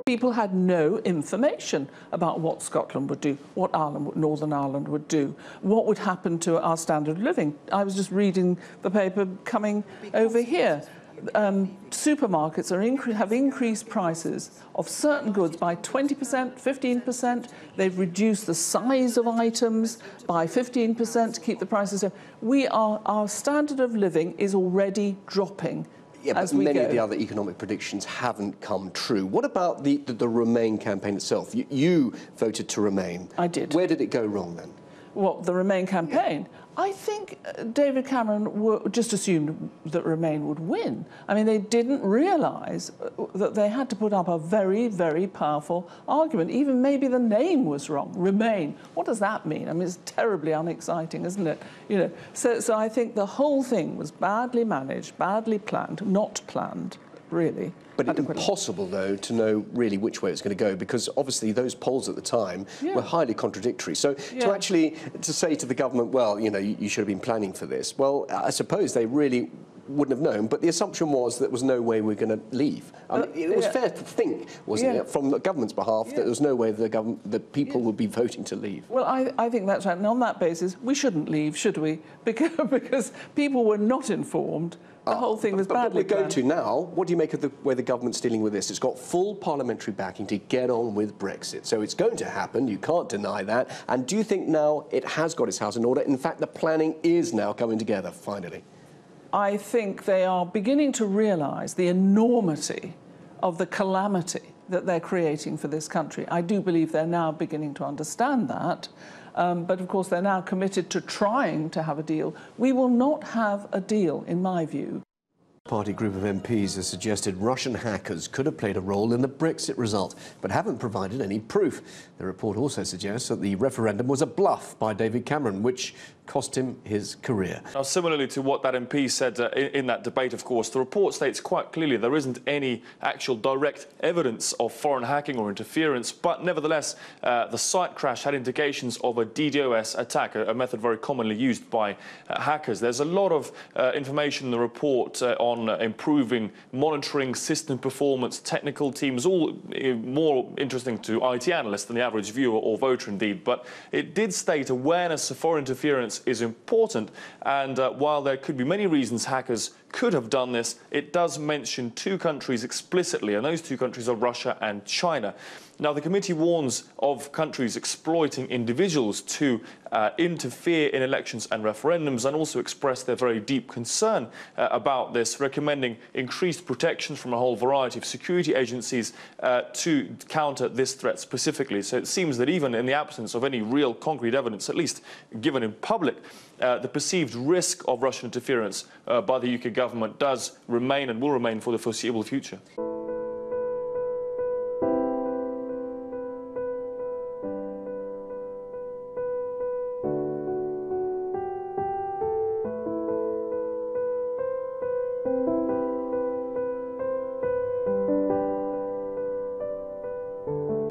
People had no information about what Scotland would do, what Northern Ireland would do, what would happen to our standard of living. I was just reading the paper coming over here. Supermarkets have increased prices of certain goods by 20%, 15%. They've reduced the size of items by 15% to keep the prices down. Our standard of living is already dropping. Yeah, but many of the other economic predictions haven't come true. What about the Remain campaign itself? You voted to Remain. I did. Where did it go wrong then? What, the Remain campaign? Yeah. I think David Cameron just assumed that Remain would win. I mean, they didn't realise that they had to put up a very, very powerful argument. Even maybe the name was wrong, Remain. What does that mean? I mean, it's terribly unexciting, isn't it? You know, so I think the whole thing was badly managed, badly planned, not planned, really. But it's impossible, though, to know really which way it's going to go, because obviously those polls at the time were highly contradictory. So to say to the government, well, you know, you should have been planning for this, well, I suppose they really wouldn't have known, but the assumption was there was no way we're going to leave. I mean, it was fair to think, wasn't it, from the government's behalf, that there was no way the people would be voting to leave. Well, I think that's right. And on that basis, we shouldn't leave, should we? Because people were not informed. The whole thing was badly planned. But we're going to now. What do you make of the way the government's dealing with this? It's got full parliamentary backing to get on with Brexit. So it's going to happen. You can't deny that. And do you think now it has got its house in order? In fact, the planning is now coming together, finally. I think they are beginning to realise the enormity of the calamity that they're creating for this country. I do believe they're now beginning to understand that. But, of course, they're now committed to trying to have a deal. We will not have a deal, in my view. Party group of MPs has suggested Russian hackers could have played a role in the Brexit result, but haven't provided any proof. The report also suggests that the referendum was a bluff by David Cameron, which cost him his career. Now, similarly to what that MP said in that debate, of course, the report states quite clearly there isn't any actual direct evidence of foreign hacking or interference, but nevertheless, the site crash had indications of a DDoS attack, a method very commonly used by hackers. There's a lot of information in the report on improving monitoring, system performance, technical teams, all more interesting to IT analysts than the average viewer or voter indeed. But it did state awareness of foreign interference is important, and while there could be many reasons hackers could have done this, it does mention two countries explicitly, and those two countries are Russia and China. Now, the committee warns of countries exploiting individuals to interfere in elections and referendums, and also express their very deep concern about this, recommending increased protections from a whole variety of security agencies to counter this threat specifically. So it seems that even in the absence of any real concrete evidence, at least given in public, the perceived risk of Russian interference by the UK government does remain and will remain for the foreseeable future.